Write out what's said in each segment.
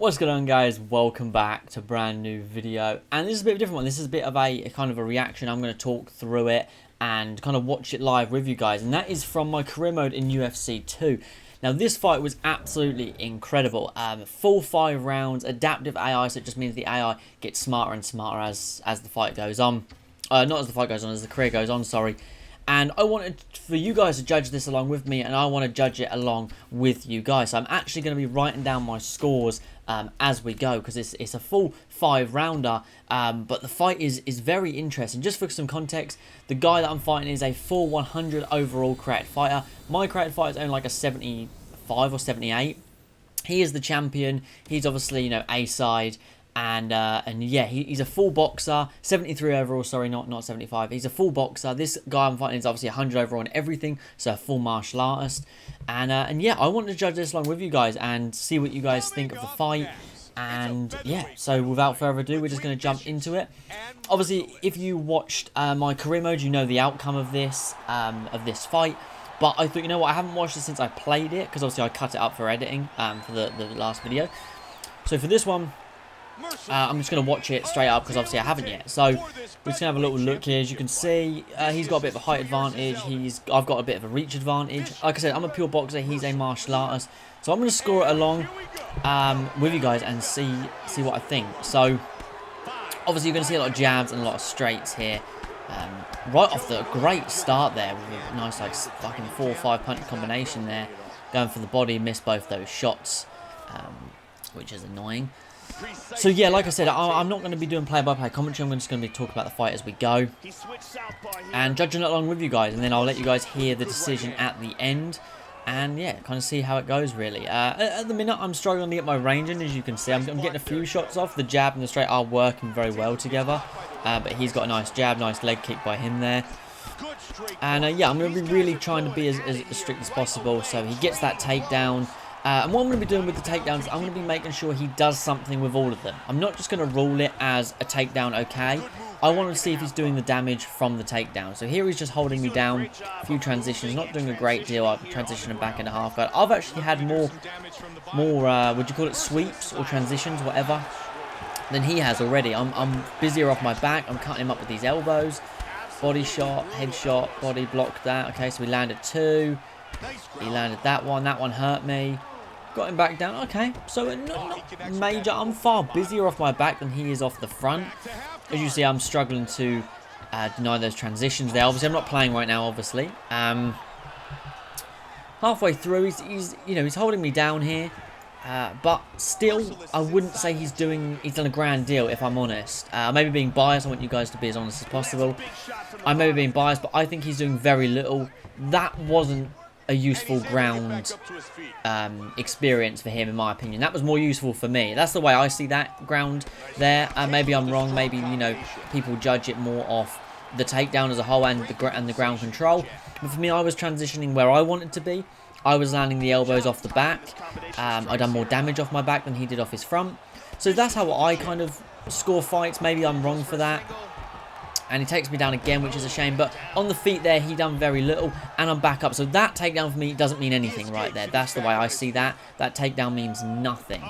What's going on, guys? Welcome back to a brand new video, and this is a bit of a different one. This is a bit of a kind of a reaction. I'm going to talk through it and kind of watch it live with you guys, and that is from my career mode in UFC 2. Now, this fight was absolutely incredible. Full 5 rounds, adaptive AI, so it just means the AI gets smarter and smarter as the fight goes on. Not as the fight goes on, as the career goes on, sorry. And I wanted for you guys to judge this along with me, and I want to judge it along with you guys. So I'm actually going to be writing down my scores as we go, because it's a full 5-rounder, but the fight is very interesting. Just for some context, the guy that I'm fighting is a full 100 overall created fighter. My created fighter is only like a 75 or 78. He is the champion. He's obviously, you know, A-side. And yeah, he's a full boxer, 73 overall, sorry, not 75. He's a full boxer. This guy I'm fighting is obviously 100 overall and everything, so a full martial artist. And yeah, I want to judge this along with you guys and see what you guys think of the fight. And yeah, so without further ado, we're just going to jump into it. Obviously, if you watched my career mode, you know the outcome of this fight. But I thought, you know what, I haven't watched it since I played it, because obviously I cut it up for editing for the last video. So for this one, I'm just going to watch it straight up, because obviously I haven't yet. So we're just going to have a little look here. As you can see, he's got a bit of a height advantage. I've got a bit of a reach advantage. Like I said, I'm a pure boxer. He's a martial artist. So I'm going to score it along with you guys and see what I think. So obviously you're going to see a lot of jabs and a lot of straights here. Right off the great start there with a nice like fucking 4 or 5 punch combination there. Going for the body, missed both those shots, which is annoying. So yeah, like I said, I'm not going to be doing play-by-play commentary. I'm just going to be talking about the fight as we go and judging it along with you guys, and then I'll let you guys hear the decision at the end, and yeah, kind of see how it goes really. At the minute, I'm struggling to get my range in. As you can see, I'm getting a few shots off. The jab and the straight are working very well together, but he's got a nice jab, nice leg kick by him there. And yeah, I'm going to be really trying to be as strict as possible, so he gets that takedown. And what I'm going to be doing with the takedowns, I'm going to be making sure he does something with all of them. I'm not just going to rule it as a takedown okay. I want to see if he's doing the damage from the takedown. So here he's just holding me down, a few transitions, not doing a great deal. I've transitioned back into half guard. I've actually had more would you call it sweeps or transitions, whatever, than he has already. I'm busier off my back. I'm cutting him up with these elbows. Body shot, head shot, body blocked that. Okay, so we landed 2. He landed that one hurt me. Got him back down. Okay, so not major. I'm far busier off my back than he is off the front. As you see, I'm struggling to deny those transitions there. Obviously, I'm not playing right now, obviously. Halfway through, he's holding me down here. But still, I wouldn't say he's done a grand deal, if I'm honest. I may be being biased. I want you guys to be as honest as possible. I may be being biased, but I think he's doing very little. That wasn't a useful ground experience for him, in my opinion. That was more useful for me. That's the way I see that ground there. Maybe I'm wrong. Maybe, you know, people judge it more off the takedown as a whole and the ground control. But for me, I was transitioning where I wanted to be. I was landing the elbows off the back. I done more damage off my back than he did off his front. So that's how I kind of score fights. Maybe I'm wrong for that. And he takes me down again, which is a shame. But on the feet there, he done very little. And I'm back up. So that takedown for me doesn't mean anything right there. That's the way I see that. That takedown means nothing.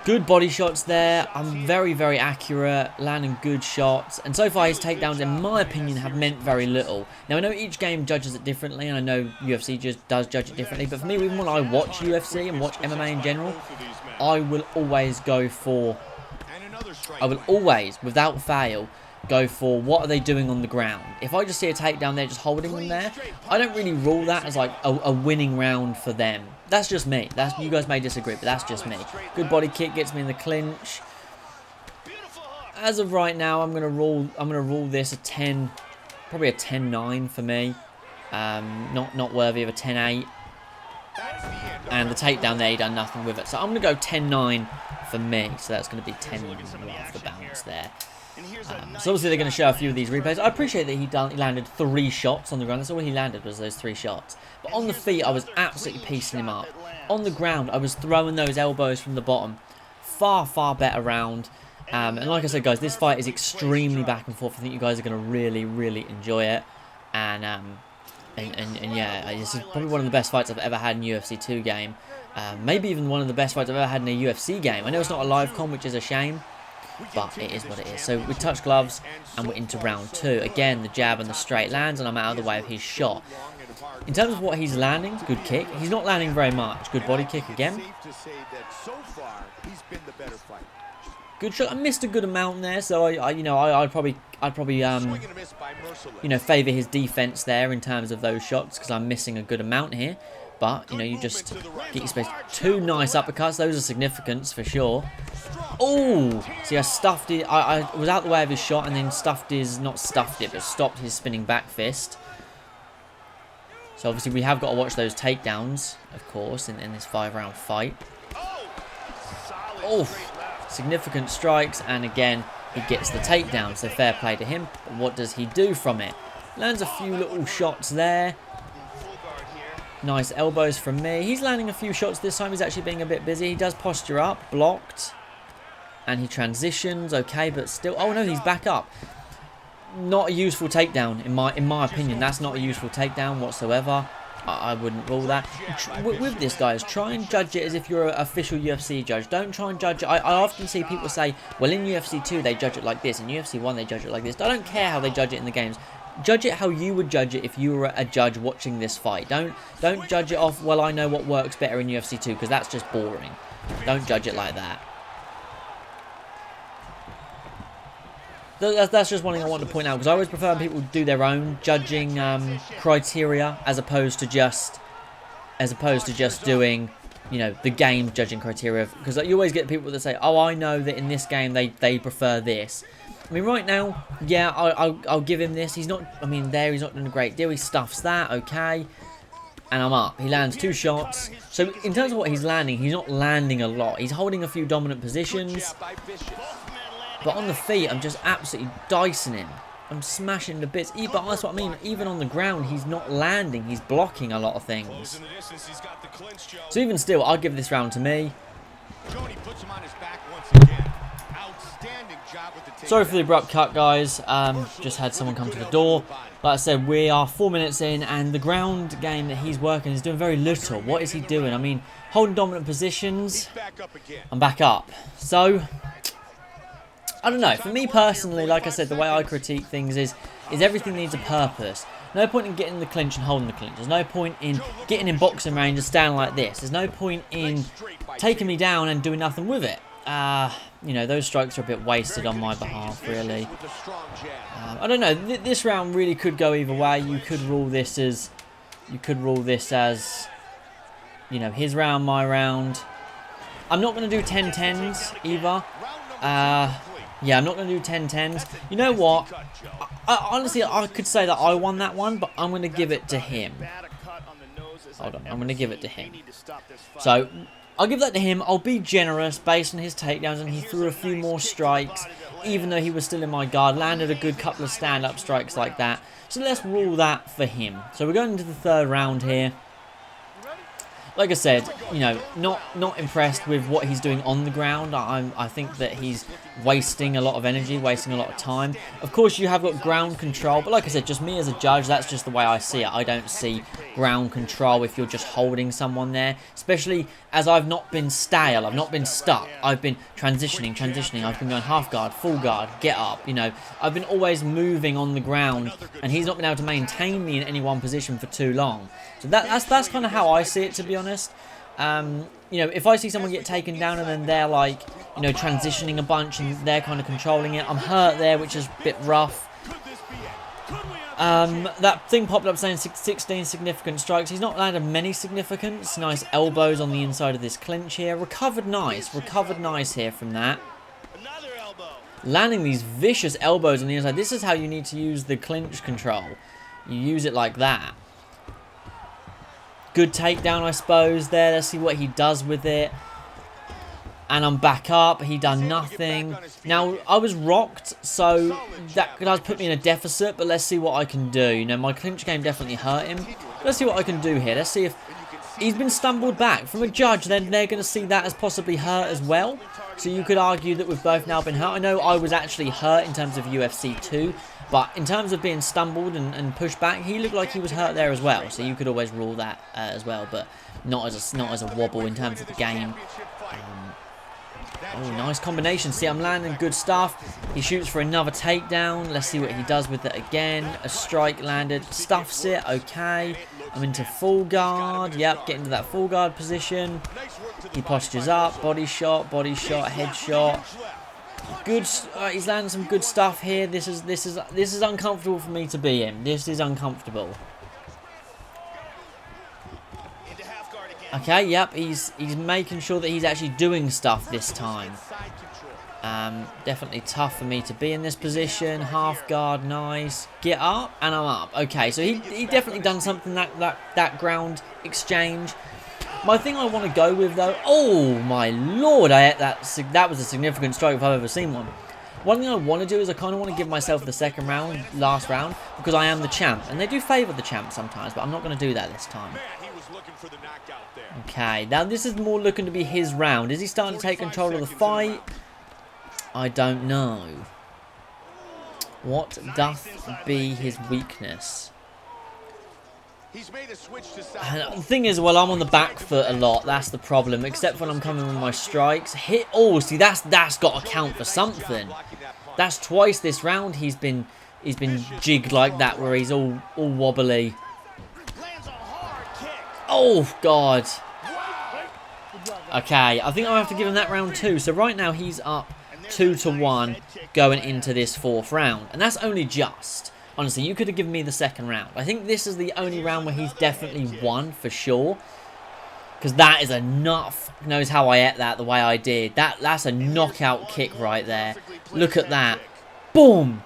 Good body shots there. I'm very, very accurate. Landing good shots. And so far, his takedowns, in my opinion, have meant very little. Now, I know each game judges it differently. And I know UFC just does judge it differently. But for me, even when I watch UFC and watch MMA in general, I will always go for... I will always, without fail, go for what are they doing on the ground. If I just see a takedown there, just holding them there, I don't really rule that as like a winning round for them. That's just me. You guys may disagree, but that's just me. Good body kick gets me in the clinch. As of right now, I'm gonna rule this a 10, probably a 10-9 for me. Not worthy of a 10-8. And the takedown there, he done nothing with it. So I'm gonna go 10-9. For me, so that's going to be 10 off the bounce there. So obviously they're going to show a few of these replays. I appreciate that he landed 3 shots on the ground. That's all he landed, was those 3 shots. But on the feet, I was absolutely piecing him up. On the ground, I was throwing those elbows from the bottom. Far, far better round. And like I said, guys, this fight is extremely back and forth. I think you guys are going to really, really enjoy it. And yeah, this is probably one of the best fights I've ever had in UFC 2 game. Maybe even one of the best fights I've ever had in a UFC game. I know it's not a live con, which is a shame, but it is what it is. So we touch gloves and we're into round 2. Again, the jab and the straight lands, and I'm out of the way of his shot. In terms of what he's landing, good kick. He's not landing very much. Good body kick again. Good shot. I missed a good amount there, so I'd probably favour his defense there in terms of those shots, because I'm missing a good amount here. But you just get your space. 2 nice uppercuts. Those are significant for sure. Oh, see, I stuffed it. I was out the way of his shot and then stopped his spinning back fist. So obviously we have got to watch those takedowns, of course, in this 5-round fight. Oh, significant strikes, and again he gets the takedown. So fair play to him. But what does he do from it? Lands a few little shots there. Nice elbows from me. He's landing a few shots this time. He's actually being a bit busy. He does posture up, blocked. And he transitions, okay, but still... Oh, no, he's back up. Not a useful takedown, in my opinion. That's not a useful takedown whatsoever. I wouldn't rule that. With this, guys, try and judge it as if you're an official UFC judge. Don't try and judge it. I often see people say, well, in UFC 2, they judge it like this. In UFC 1, they judge it like this. I don't care how they judge it in the games. Judge it how you would judge it if you were a judge watching this fight. Don't judge it off, well, I know what works better in UFC 2, because that's just boring. Don't judge it like that. That's just one thing I want to point out, because I always prefer when people do their own judging criteria as opposed to just doing the game judging criteria, because you always get people that say, oh, I know that in this game they prefer this. I mean, right now, yeah, I'll give him this. He's not, he's not doing a great deal. He stuffs that, okay. And I'm up. He lands 2 shots. So, in terms of what he's landing, he's not landing a lot. He's holding a few dominant positions. But on the feet, I'm just absolutely dicing him. I'm smashing the bits. But that's what I mean. Even on the ground, he's not landing. He's blocking a lot of things. So, even still, I'll give this round to me. Sorry for the abrupt cut, guys. Just had someone come to the door. Like I said, we are 4 minutes in, and the ground game that he's working is doing very little. What is he doing? Holding dominant positions. I'm back up. So, I don't know. For me personally, like I said, the way I critique things is everything needs a purpose. No point in getting the clinch and holding the clinch. There's no point in getting in boxing range and standing like this. There's no point in taking me down and doing nothing with it. Those strikes are a bit wasted on my behalf, really. I don't know. This round really could go either way. You could rule this as, his round, my round. I'm not going to do 10-10s either. Yeah, I'm not going to do 10-10s. You know what? Honestly, I could say that I won that one, but I'm going to give it to him. Hold on. I'm going to give it to him. So, I'll give that to him. I'll be generous based on his takedowns, and he threw a few more strikes, even though he was still in my guard. Landed a good couple of stand-up strikes like that. So let's rule that for him. So we're going into the 3rd round here. Like I said, not impressed with what he's doing on the ground. I think that he's wasting a lot of energy, wasting a lot of time. Of course, you have got ground control, but like I said, just me as a judge, that's just the way I see it. I don't see ground control if you're just holding someone there, especially as I've not been stale, I've not been stuck. I've been transitioning. I've been going half guard, full guard, get up. I've been always moving on the ground, and he's not been able to maintain me in any one position for too long. So that's kind of how I see it, to be honest. If I see someone get taken down and then they're like, transitioning a bunch and they're kind of controlling it, I'm hurt there, which is a bit rough. That thing popped up saying 16 significant strikes. He's not landed many significance. Nice elbows on the inside of this clinch here. Recovered nice here from that. Landing these vicious elbows on the inside. This is how you need to use the clinch control. You use it like that. Good takedown, I suppose, there. Let's see what he does with it. And I'm back up. He done nothing. Now, I was rocked, so that does put me in a deficit, but let's see what I can do. My clinch game definitely hurt him. Let's see what I can do here. Let's see if he's been stumbled back. From a judge, then they're going to see that as possibly hurt as well. So you could argue that we've both now been hurt. I know I was actually hurt in terms of UFC 2, but in terms of being stumbled and pushed back, he looked like he was hurt there as well. So you could always rule that as well, but not as a wobble in terms of the game. Oh, nice combination. See, I'm landing good stuff. He shoots for another takedown. Let's see what he does with it again. A strike landed. Stuffs it. Okay. I'm into full guard. Yep, get into that full guard position. He postures up. Body shot, headshot. Good. He's landing some good stuff here. This is uncomfortable for me to be in. This is uncomfortable. Okay, yep, he's making sure that he's actually doing stuff this time. Definitely tough for me to be in this position. Half guard, nice. Get up, and I'm up. Okay, so he definitely done something that ground exchange. My thing I want to go with though, oh my lord, that was a significant strike if I've ever seen one. One thing I want to do is I kind of want to give myself the second round, last round, because I am the champ, and they do favour the champ sometimes, but I'm not going to do that this time. Okay, now this is more looking to be his round. Is he starting to take control of the fight? I don't know. What doth be his weakness? And the thing is, well, I'm on the back foot a lot. That's the problem. Except when I'm coming with my strikes. Hit. Oh, see, that's got to count for something. That's twice this round he's been jigged like that, where he's all wobbly. Oh God. Okay, I think I'll have to give him that round too. So right now he's up 2-1 going into this fourth round. And that's only just. Honestly, you could have given me the second round. I think this is the only round where he's definitely won for sure. Because that is a knows how I ate that the way I did. That's a knockout kick right there. Look at that. Boom.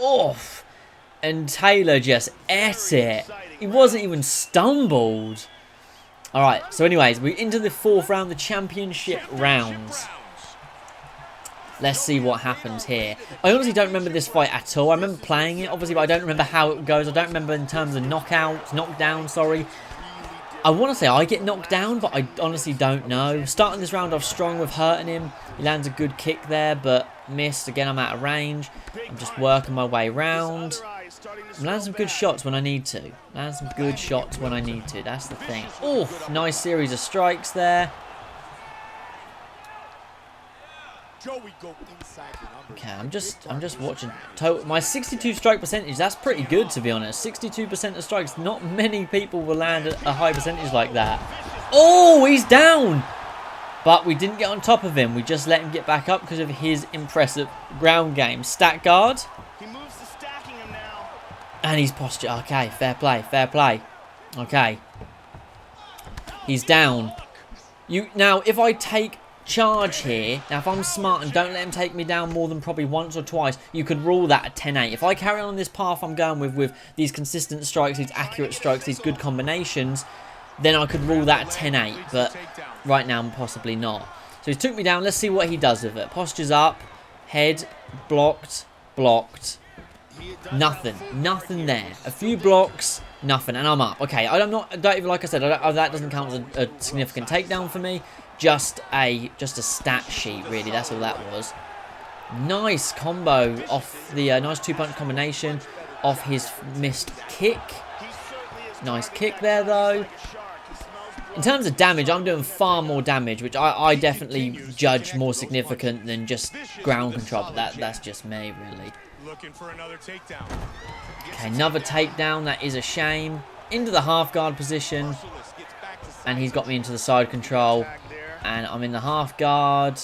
Oof. And Taylor just ate it. He wasn't even stumbled. Alright, so anyways, we're into the fourth round, the championship rounds. Let's see what happens here. I honestly don't remember this fight at all. I remember playing it, obviously, but I don't remember how it goes. I don't remember in terms of knockdown, sorry. I want to say I get knocked down, but I honestly don't know. Starting this round off strong with hurting him. He lands a good kick there, but missed. Again, I'm out of range. I'm just working my way around. I'm landing some good shots when I need to. That's the thing. Oh, nice series of strikes there. Okay, I'm just watching. My 62 strike percentage, that's pretty good to be honest. 62% of strikes, not many people will land a high percentage like that. Oh, he's down! But we didn't get on top of him. We just let him get back up because of his impressive ground game. Stack guard. And he's posture. Okay, fair play. Okay. He's down. Now, if I take charge here, now if I'm smart and don't let him take me down more than probably once or twice, you could rule that at 10-8. If I carry on this path I'm going with these consistent strikes, these accurate strikes, these good combinations, then I could rule that at 10-8. But right now, possibly not. So he took me down. Let's see what he does with it. Postures up. Head. Blocked. Nothing there. A few blocks, nothing, and I'm up. Okay, don't even, like I said, that doesn't count as a significant takedown for me. Just a stat sheet, really. That's all that was. Nice combo off the nice two-punch combination off his missed kick. Nice kick there, though. In terms of damage, I'm doing far more damage, which I definitely judge more significant than just ground control. But that's just me, really. Looking for another takedown. Okay, another takedown. That is a shame. Into the half guard position. And he's got me into the side control. And I'm in the half guard.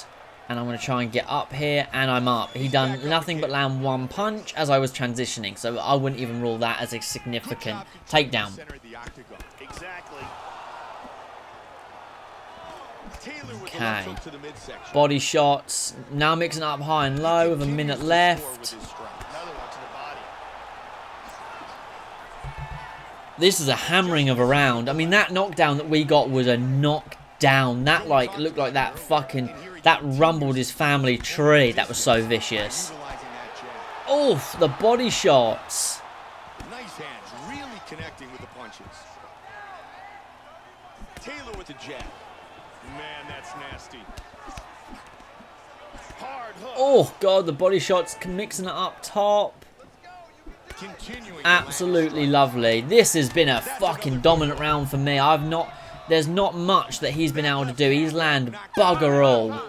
And I'm going to try and get up here. And I'm up. He done nothing but land one punch as I was transitioning. So I wouldn't even rule that as a significant takedown. Okay. Body shots. Now mixing up high and low with a minute left. This is a hammering of a round. I mean, that knockdown that we got was a knockdown. That looked like that rumbled his family tree. That was so vicious. Oof, the body shots. Nice hands, really connecting with the punches. the jab. Man, that's nasty. Hard hook. Oh, God, the body shots mixing it up top. Absolutely lovely. This has been a fucking dominant round for me. There's not much that he's been able to do. He's landed bugger all.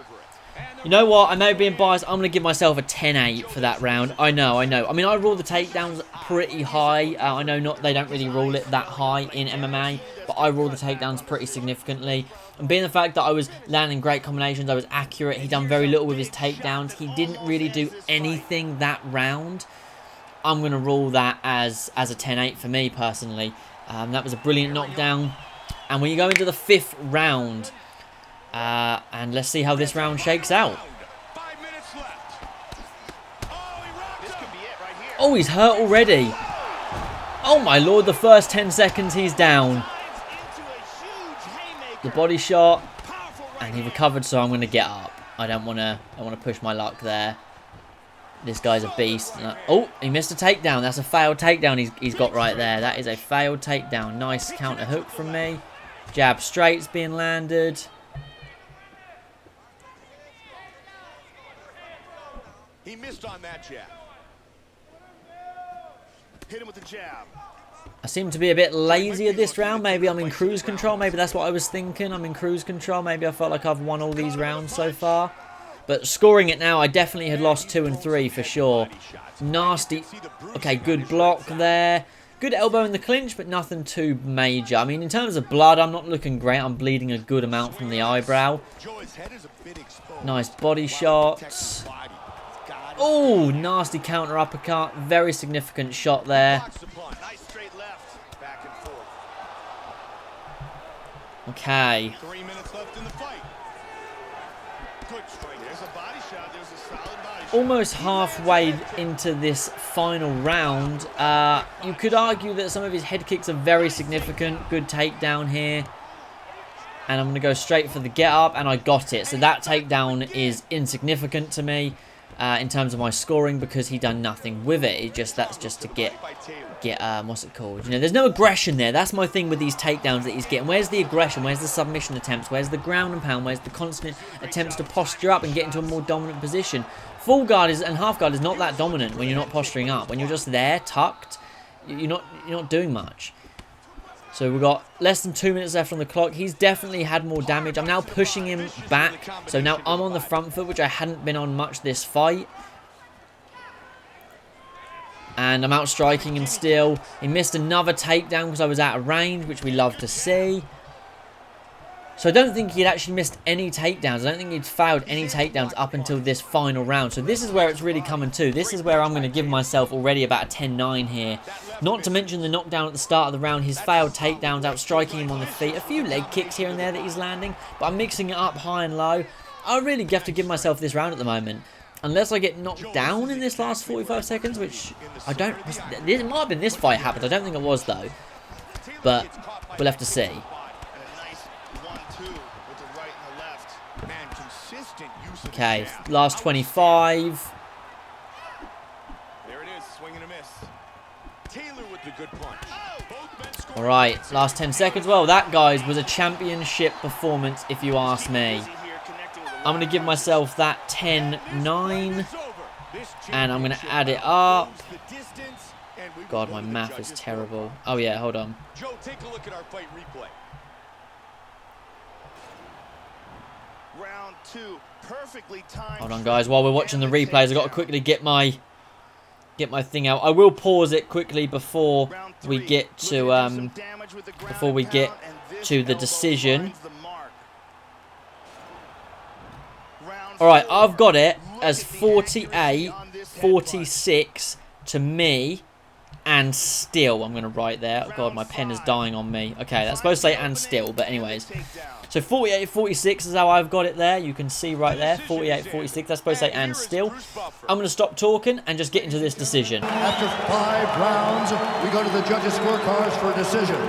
You know what? I may be being biased. I'm going to give myself a 10-8 for that round. I know. I mean, I rule the takedowns pretty high. I know they don't really rule it that high in MMA, but I rule the takedowns pretty significantly. And being the fact that I was landing great combinations, I was accurate. He done very little with his takedowns. He didn't really do anything that round. I'm going to rule that as a 10-8 for me personally. That was a brilliant knockdown. And when you go into the 5th round, and let's see how this round shakes out. Oh, he's hurt already. Oh my lord, the first 10 seconds he's down. The body shot, and he recovered, so I'm going to get up. I don't want to push my luck there. This guy's a beast. Oh, he missed a takedown. That's a failed takedown he's got right there. That is a failed takedown. Nice counter hook from me. Jab straight's being landed. He missed on that jab. Hit him with the jab. I seem to be a bit lazy at this round. Maybe I'm in cruise control. Maybe that's what I was thinking. I'm in cruise control. Maybe I felt like I've won all these rounds so far. But scoring it now, I definitely had lost 2 and 3 for sure. Nasty. Okay, good block there. Good elbow in the clinch, but nothing too major. I mean, in terms of blood, I'm not looking great. I'm bleeding a good amount from the eyebrow. Nice body shots. Oh, nasty counter uppercut. Very significant shot there. Okay. 3 minutes left in the fight. Good strike. There's a body shot. There's a solid body shot. Almost halfway into this final round. You could argue that some of his head kicks are very significant. Good takedown here. And I'm going to go straight for the get up, and I got it. So that takedown is insignificant to me in terms of my scoring, because he done nothing with it. That's just to get what's it called? You know, there's no aggression there. That's my thing with these takedowns that he's getting. Where's the aggression? Where's the submission attempts? Where's the ground and pound? Where's the constant attempts to posture up and get into a more dominant position? Full guard and half guard is not that dominant when you're not posturing up. When you're just there, tucked, you're not doing much. So we've got less than 2 minutes left on the clock. He's definitely had more damage. I'm now pushing him back. So now I'm on the front foot, which I hadn't been on much this fight. And I'm out striking him still. He missed another takedown because I was out of range, which we love to see. So I don't think he'd actually missed any takedowns. I don't think he'd failed any takedowns up until this final round. So this is where it's really coming to. This is where I'm going to give myself already about a 10-9 here. Not to mention the knockdown at the start of the round. His failed takedowns, out striking him on the feet. A few leg kicks here and there that he's landing. But I'm mixing it up high and low. I really have to give myself this round at the moment. Unless I get knocked down in this last 45 seconds, which I don't... It might have been this fight happened. I don't think it was, though. But we'll have to see. Okay, last 25. There it is, swing and a miss. Taylor with the good punch. All right, last 10 seconds. Well, that, guys, was a championship performance, if you ask me. I'm going to give myself that 10-9. And I'm going to add it up. God, my math is terrible. Oh, yeah, hold on. Joe, take a look at our fight replay. Round 2, perfectly timed. Hold on, guys. While we're watching the replays, I've got to quickly get my thing out. I will pause it quickly before we get to the decision. All right, I've got it as 48-46 to me, and still. I'm going to write there. Oh, God, my pen is dying on me. Okay, that's supposed to say and still, but anyways. So 48-46 is how I've got it there. You can see right there, 48-46. That's supposed to say and still. I'm going to stop talking and just get into this decision. After 5 rounds, we go to the judges' scorecards for a decision.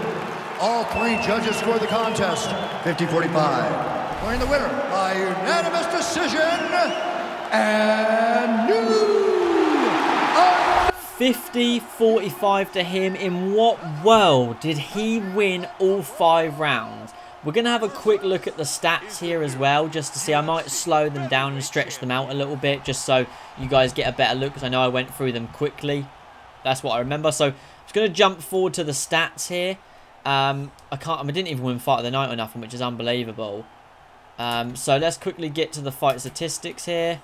All 3 judges scored the contest, 50-45. Winning the winner by unanimous decision, and new 50-45 to him. In what world did he win all 5 rounds? We're going to have a quick look at the stats here as well, just to see. I might slow them down and stretch them out a little bit, just so you guys get a better look, because I know I went through them quickly. That's what I remember. So I'm just going to jump forward to the stats here. I didn't even win Fight of the Night or nothing, which is unbelievable. So let's quickly get to the fight statistics here.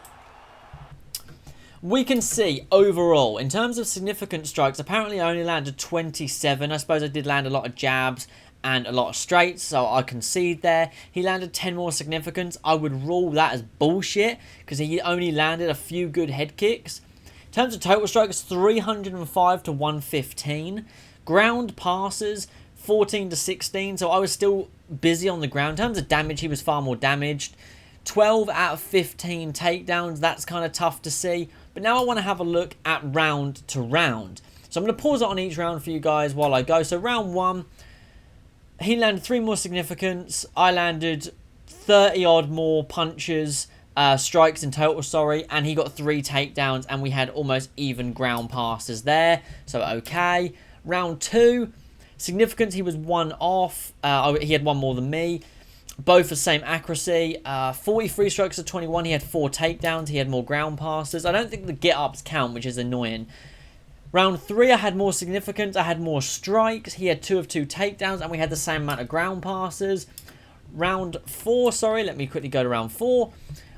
We can see overall, in terms of significant strikes, apparently I only landed 27. I suppose I did land a lot of jabs and a lot of straights, so I concede there. He landed 10 more significance. I would rule that as bullshit, because he only landed a few good head kicks. In terms of total strikes, 305 to 115. Ground passes, 14 to 16, so I was still busy on the ground. In terms of damage, he was far more damaged. 12 out of 15 takedowns, that's kind of tough to see. But now I want to have a look at round to round. So I'm going to pause it on each round for you guys while I go. So round 1, he landed 3 more significance. I landed 30 odd more punches, strikes in total, sorry. And he got 3 takedowns, and we had almost even ground passes there. So okay. Round 2, significance, he was 1 off. He had 1 more than me. Both the same accuracy. 43 strikes to 21. He had 4 takedowns. He had more ground passes. I don't think the get-ups count, which is annoying. Round 3, I had more significance. I had more strikes. He had 2 of 2 takedowns, and we had the same amount of ground passes. Round 4, sorry, let me quickly go to round 4.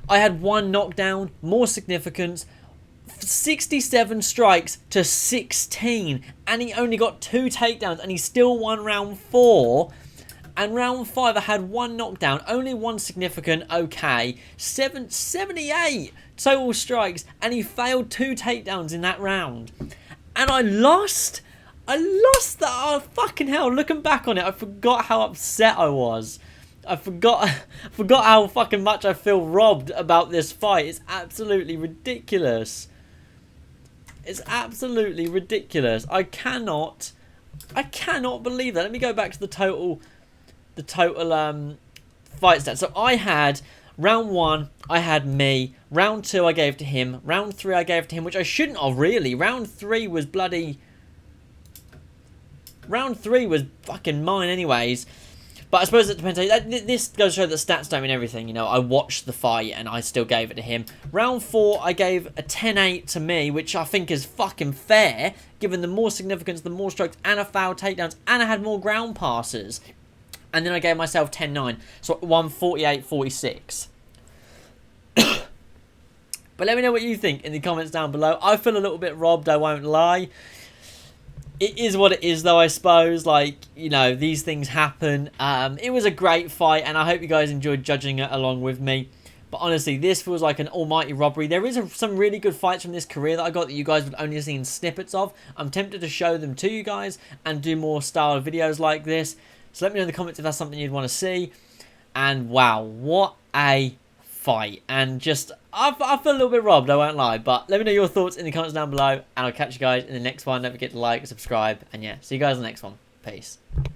I had 1 knockdown, more significance, 67 strikes to 16, and he only got 2 takedowns, and he still won round 4. And round 5, I had 1 knockdown, only 1 significant, okay. 78 total strikes, and he failed 2 takedowns in that round. And I lost. I lost that. Oh, fucking hell. Looking back on it, I forgot how upset I was. I forgot how fucking much I feel robbed about this fight. It's absolutely ridiculous. It's absolutely ridiculous. I cannot believe that. Let me go back to the total fight stats. So I had round 1, I had me. Round 2, I gave to him. Round 3, I gave to him, which I shouldn't have really. Round 3 was fucking mine anyways. But I suppose it depends. This goes to show that stats don't mean everything. You know, I watched the fight and I still gave it to him. Round 4, I gave a 10-8 to me, which I think is fucking fair, given the more significance, the more strokes, and a foul takedowns, and I had more ground passes. And then I gave myself 10-9. So I won 48-46. But let me know what you think in the comments down below. I feel a little bit robbed, I won't lie. It is what it is, though, I suppose. Like, you know, these things happen. It was a great fight, and I hope you guys enjoyed judging it along with me. But honestly, this feels like an almighty robbery. There is some really good fights from this career that I got that you guys would only have seen snippets of. I'm tempted to show them to you guys and do more style videos like this. So let me know in the comments if that's something you'd want to see. And wow, what a fight. And just, I feel a little bit robbed, I won't lie. But let me know your thoughts in the comments down below. And I'll catch you guys in the next one. Don't forget to like, subscribe. And yeah, see you guys in the next one. Peace.